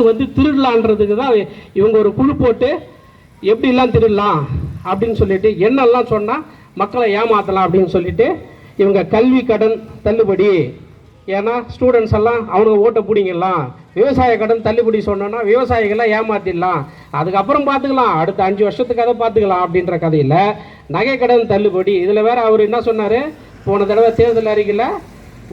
வந்து திருடலான்றதுக்கு தான் இவங்க ஒரு குழு போட்டு எப்படிலாம் திருடலாம் அப்படின்னு சொல்லிட்டு என்னெல்லாம் சொன்னால் மக்களை ஏமாற்றலாம் அப்படின்னு சொல்லிட்டு இவங்க கல்வி கடன் தள்ளுபடி, ஏன்னா ஸ்டூடெண்ட்ஸ் எல்லாம் அவனுக்கு ஓட்டை பிடிங்கலாம், விவசாய கடன் தள்ளுபடி சொன்னோன்னா விவசாயிகள்லாம் ஏமாற்றிடலாம், அதுக்கப்புறம் பார்த்துக்கலாம், அடுத்த 5 வருஷத்துக்கு அதை பார்த்துக்கலாம் அப்படின்ற கதையில் நகை கடன் தள்ளுபடி. இதில் வேறு அவர் என்ன சொன்னார், போன தடவை தேர்தல் அறிக்கையில்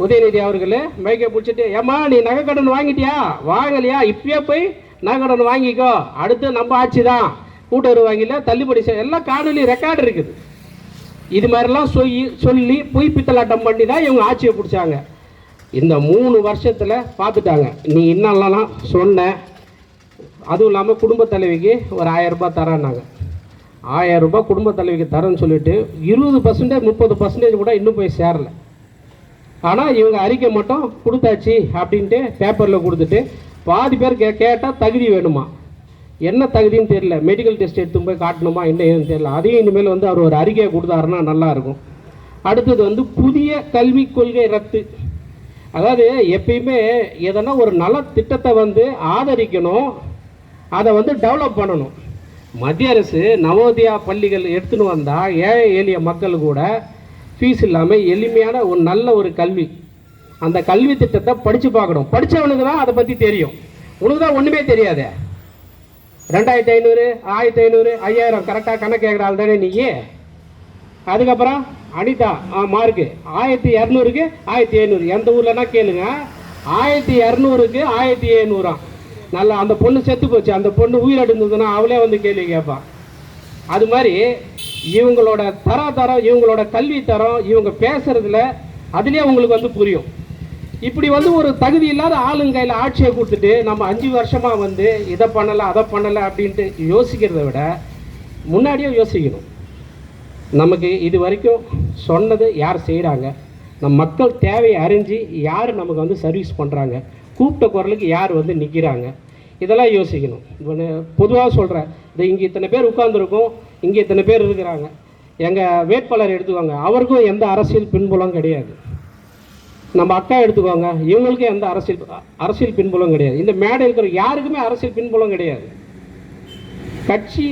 உதயநிதி அவர்கள் மைக்கை பிடிச்சிட்டு, ஏம்மா நீ நகை கடன் வாங்கிட்டியா, வாங்கலையா, இப்பயே போய் நகை கடன் வாங்கிக்கோ, அடுத்து நம்ம ஆட்சி தான், கூட்டுறவு வாங்கில தள்ளுபடி எல்லாம் காணொலி ரெக்கார்டு இருக்குது. இது மாதிரிலாம் சொல்லி பொய் பித்தலாட்டம் பண்ணி தான் இவங்க ஆட்சியை பிடிச்சாங்க. இந்த 3 வருஷத்தில் பார்த்துட்டாங்க. நீ என்னெல்லாம் சொன்ன, அதுவும் இல்லாமல் குடும்ப தலைவிக்கு ஒரு 1000 ரூபாய் தரேன்னாங்க. 1000 ரூபாய் குடும்ப தலைவிக்கு தரேன்னு சொல்லிட்டு 20% 30% கூட இன்னும் போய் சேரலை. ஆனால் இவங்க அறிக்கை மட்டும் கொடுத்தாச்சு அப்படின்ட்டு பேப்பரில் கொடுத்துட்டு பாதி பேர் கேட்டால் தகுதி வேணுமா, என்ன தகுதின்னு தெரியல, மெடிக்கல் டெஸ்ட் எடுத்து போய் காட்டணுமா என்ன ஏன்னு தெரியல. அதையும் இனிமேல் வந்து அவர் ஒரு அறிக்கையை கொடுத்தாருன்னா நல்லாயிருக்கும். அடுத்தது வந்து புதிய கல்விக் கொள்கை ரத்து. அதாவது எப்பயுமே எதனா ஒரு நல திட்டத்தை வந்து ஆதரிக்கணும், அதை வந்து டெவலப் பண்ணணும். மத்திய அரசு நவோதயா பள்ளிகள் எடுத்துன்னு வந்தால் ஏழை எளிய மக்கள் கூட ஃபீஸ் இல்லாமல் எளிமையான ஒரு நல்ல ஒரு கல்வி, அந்த கல்வி திட்டத்தை படித்து பார்க்கணும். படித்தவனுக்கு தான் அதை பற்றி தெரியும், உனக்கு தான் ஒன்றுமே தெரியாது. 2500 1500 5000 கரெக்டாக கணக்கு கேட்குற ஆள் தானே நீ. அதுக்கப்புறம் அனிதா மார்க்கு 1200க்கு 1700, எந்த ஊர்லன்னா கேளுங்க, 1200க்கு 1700 நல்லா. அந்த பொண்ணு செத்து போச்சு, அந்த பொண்ணு உயிரிழந்ததுன்னா அவளே வந்து கேள்வி கேட்பான். அது மாதிரி இவங்களோட தரம் இவங்களோட கல்வி தரம் இவங்க பேசுறதுல அதுலேயே உங்களுக்கு வந்து புரியும். இப்படி வந்து ஒரு தகுதி இல்லாத ஆளுங்கையில் ஆட்சியை கொடுத்துட்டு நம்ம 5 வருஷமாக வந்து இதை பண்ணலை அதை பண்ணலை அப்படின்ட்டு யோசிக்கிறத விட முன்னாடியே யோசிக்கணும். நமக்கு இது வரைக்கும் சொன்னது யார் செய்கிறாங்க, நம் மக்கள் தேவையை அறிஞ்சு யார் நமக்கு வந்து சர்வீஸ் பண்ணுறாங்க, கூப்பிட்ட குரலுக்கு யார் வந்து நிற்கிறாங்க, இதெல்லாம் யோசிக்கணும். பொதுவாக சொல்கிறேன், இது இங்கே இத்தனை பேர் உட்கார்ந்துருக்கோம், இங்கே இத்தனை பேர் இருக்கிறாங்க, எங்கள் வேட்பாளர் எடுத்துக்கோங்க, அவருக்கும் எந்த அரசியல் பின்புலம் கிடையாது. நம்ம அக்கா எடுத்துக்கோங்க, இவங்களுக்கும் எந்த அரசியல் பின்புலம் கிடையாது. இந்த மேடை இருக்கிற யாருக்குமே அரசியல் பின்புலம் கிடையாது. கட்சி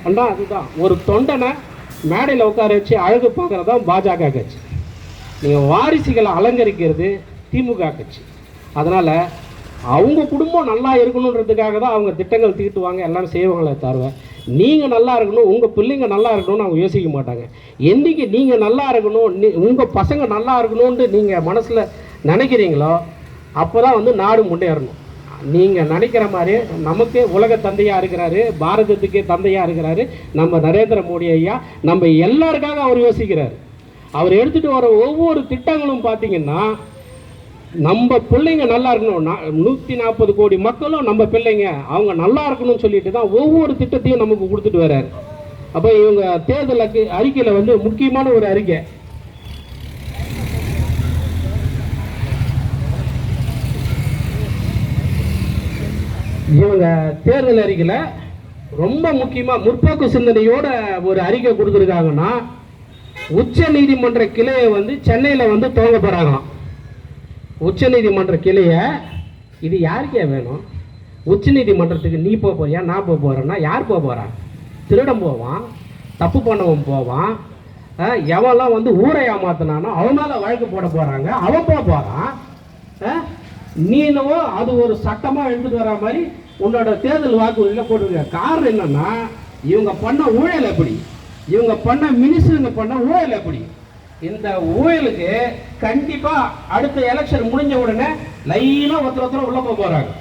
அண்ணா அதுதான், ஒரு தொண்டனை மேடையில் உட்கார வச்சு அழகு பார்க்குறது தான் பாஜக கட்சி. நீங்கள் வாரிசுகளை அலங்கரிக்கிறது திமுக கட்சி. அதனால் அவங்க குடும்பம் நல்லா இருக்கணுன்றதுக்காக தான் அவங்க திட்டங்கள் தீட்டுவாங்க, எல்லாம் செய்வாங்களே தவிர நீங்கள் நல்லா இருக்கணும், உங்கள் பிள்ளைங்க நல்லா இருக்கணும்னு அவங்க யோசிக்க மாட்டாங்க. என்றைக்கு நீங்கள் நல்லா இருக்கணும், உங்கள் பசங்க நல்லா இருக்கணும்னு நீங்கள் மனசில் நினைக்கிறீங்களோ அப்போ தான் வந்து நாடு முன்னேறணும். நீங்கள் நினைக்கிற மாதிரி நமக்கு உலக தந்தையாக இருக்கிறாரு, பாரதத்துக்கே தந்தையாக இருக்கிறாரு நம்ம நரேந்திர மோடி ஐயா. நம்ம எல்லாருக்காக அவர் யோசிக்கிறார். அவர் எடுத்துகிட்டு வர ஒவ்வொரு திட்டங்களும் பார்த்தீங்கன்னா நம்ம பிள்ளைங்க நல்லா இருக்கணும், 140 கோடி மக்களும் நம்ம பிள்ளைங்க அவங்க நல்லா இருக்கணும்னு சொல்லிட்டு தான் ஒவ்வொரு திட்டத்தையும் நமக்கு கொடுத்துட்டு வர்றாரு. அப்போ இவங்க தேர்தல் அறிக்கையில் வந்து முக்கியமான ஒரு அறிக்கை, இவங்க தேர்தல் அறிக்கையில் ரொம்ப முக்கியமாக முற்போக்கு சிந்தனையோட ஒரு அறிக்கை கொடுத்துருக்காங்கன்னா, உச்ச நீதிமன்ற கிளையை வந்து சென்னையில் வந்து துவங்க போகிறாங்களாம். உச்ச நீதிமன்ற கிளையை இது யாருக்கே வேணும்? உச்ச நீதிமன்றத்துக்கு நீ போறியா, நான் போகிறேன்னா யார் போகிறான்? திருடம் போவான், தப்பு பண்ணவன் போவான், எவெல்லாம் வந்து ஊரை ஏமாத்தினானோ அவன் மேலே வழக்கு போட போகிறாங்க, அவன் போகிறான். நீனவோ அது ஒரு சட்டமாக எடுத்துகிட்டு வர மாதிரி உன்னோட தேர்தல் வாக்குறுதியில் போட்டுருக்க. காரணம் என்னன்னா, இவங்க பண்ண ஊழல் எப்படி, இவங்க பண்ண மினிஸ்டருங்க பண்ண ஊழல் எப்படி, இந்த ஊழலுக்கு கண்டிப்பாக அடுத்த எலெக்ஷன் முடிஞ்ச உடனே லைனாக ஒருத்தர் உள்ள போகிறாங்க.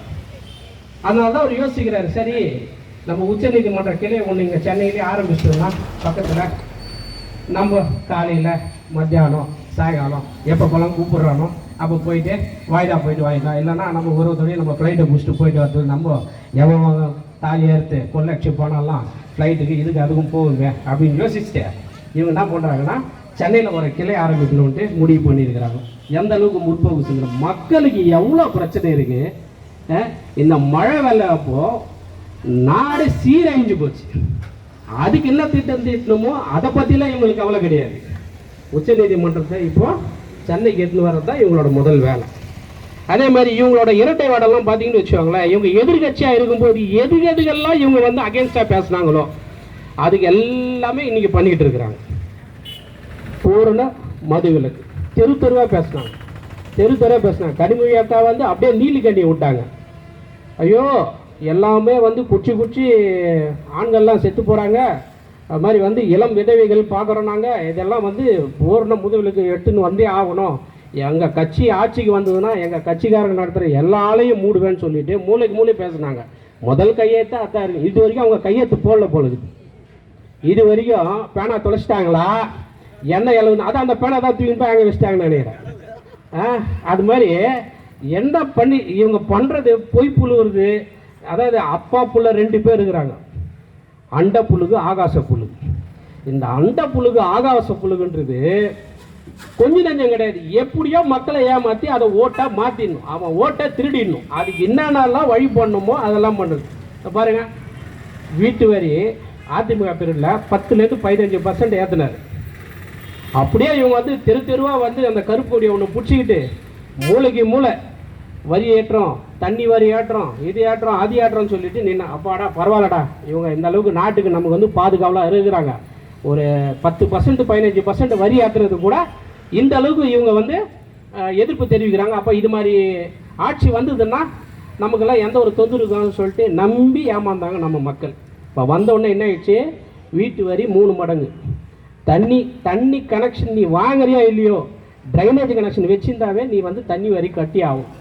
அதனால தான் அவர் யோசிக்கிறாரு, சரி நம்ம உச்ச நீதிமன்ற கிளையை ஒன்று இங்கே சென்னையிலே ஆரம்பிச்சிட்டோம்னா பக்கத்தில் நம்ம காலையில் மத்தியானம் சாயங்காலம் எப்போ போலாம் கூப்பிட்றானோ அப்போ போயிட்டு வாய்தா போயிட்டு வாங்கிக்கலாம். இல்லைன்னா நம்ம ஒருத்தரையும் நம்ம ஃப்ளைட்டை முடிச்சுட்டு போயிட்டு வரது, நம்ம எவன் தாலி ஏறுத்து கொள்ளட்சி போனாலாம் ஃப்ளைட்டுக்கு இதுக்கு அதுக்கும் போகுங்க அப்படின்னு யோசிச்சுட்டு இவங்க என்ன பண்ணுறாங்கன்னா சென்னையில் ஒரு கிளை ஆரம்பிக்கணும்ட்டு முடிவு பண்ணியிருக்கிறாங்க. எந்த அளவுக்கு முற்போக்கு சிந்தனை, மக்களுக்கு எவ்வளோ பிரச்சனை இருக்குது. இந்த மழை வெள்ளம் அப்போது நாடு சீரழிஞ்சு போச்சு, அதுக்கு என்ன திட்டம் தீட்டணுமோ அதை பற்றிலாம் இவங்களுக்கு கவலை கிடையாது. உச்ச நீதிமன்றத்தை இப்போ சென்னைக்கு எடுத்துன்னு வர்றது தான் இவங்களோட முதல் வேலை. அதே மாதிரி இவங்களோட இரட்டை வாடெல்லாம் பார்த்தீங்கன்னு வச்சுக்கோங்களேன், இவங்க எதிர்கட்சியாக இருக்கும்போது எதுக்கெல்லாம் இவங்க வந்து அகேன்ஸ்டாக பேசுனாங்களோ அதுக்கு எல்லாமே இன்னைக்கு பண்ணிக்கிட்டு இருக்கிறாங்க. பூரண மதுவிலக்கு தெரு தெருவாக பேசினாங்க, கனிமொழி அக்கா வந்து அப்படியே நீலி கண்ணியை விட்டாங்க. ஐயோ எல்லாமே வந்து குச்சி ஆண்கள்லாம் செத்து போகிறாங்க, அது மாதிரி வந்து இளம் விதவைகள் பார்க்குறோம் நாங்கள், இதெல்லாம் வந்து பூரண மதுவிலக்கு எடுத்துன்னு வந்தே ஆகணும், எங்கள் கட்சி ஆட்சிக்கு வந்ததுன்னா எங்கள் கட்சிக்காரங்க நடத்துகிற எல்லா ஆளையும் மூடுவேன்னு சொல்லிட்டு மூளை பேசுனாங்க. முதல் கையெழுத்து அதான் இருக்கு. இது வரைக்கும் அவங்க கையெழுத்து போடல போலுது. இது வரைக்கும் பேனா தொலைச்சிட்டாங்களா என்ன எழுதுனா அதான் அந்த பேனா தான் தூக்கிட்டு போய் அங்கே வச்சுட்டாங்கன்னு நினைக்கிறேன். அது மாதிரி என்ன பண்ணி இவங்க பண்ணுறது பொய் புழுவுறது. அதாவது அப்பா புள்ள 2 பேர் இருக்கிறாங்க, அண்ட புழுகு ஆகாச புழுகு. இந்த அண்ட புழுகு ஆகாச புழுகுன்றது கொஞ்சம் நஞ்சம் கிடையாது. எப்படியோ மக்களை ஏமாற்றி அதை ஓட்டா மாற்றிடணும், அவன் ஓட்டை திருடிடணும். அதுக்கு என்னென்னலாம் வழி பண்ணணுமோ அதெல்லாம் பண்ணுது. பாருங்க, வீட்டு வரி அதிமுக பீரியடில் 10% 15% ஏற்றினார். அப்படியே இவங்க வந்து தெருவாக வந்து அந்த கருப்பு கொடியை ஒன்று பிடிச்சிக்கிட்டு மூளைக்கு மூளை வரி ஏற்றம், தண்ணி வரி ஏற்றம், இது ஏற்றம் அது ஏற்றம்னு சொல்லிட்டு நின்று அப்பாடா பரவாயில்லடா இவங்க இந்த அளவுக்கு நாட்டுக்கு நமக்கு வந்து பாதுகாவலாக இருக்கிறாங்க. ஒரு 10% 15% வரி ஏற்றுறது கூட இந்த அளவுக்கு இவங்க வந்து எதிர்ப்பு தெரிவிக்கிறாங்க. அப்போ இது மாதிரி ஆட்சி வந்ததுன்னா நமக்கெல்லாம் எந்த ஒரு தொந்தரவு இருக்கான்னு சொல்லிட்டு நம்பி ஏமாந்தாங்க நம்ம மக்கள். இப்போ வந்தோடனே என்ன ஆயிடுச்சு, வீட்டு வரி 3 மடங்கு, தண்ணி கனெக்ஷன் நீ வாங்குறியா இல்லையோ, ட்ரைனேஜ் கனெக்ஷன் வச்சிருந்தாவே நீ வந்து தண்ணி வரி கட்டி ஆகும்.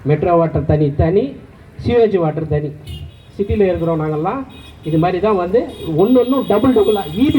மெட்ரோ வாட்டர் தனி, சீவேஜ் வாட்டர் தனி. சிட்டியில் இருக்கிறோம் நாங்கள்லாம் இது மாதிரி தான் வந்து ஒன்று டபுளாக ஈபி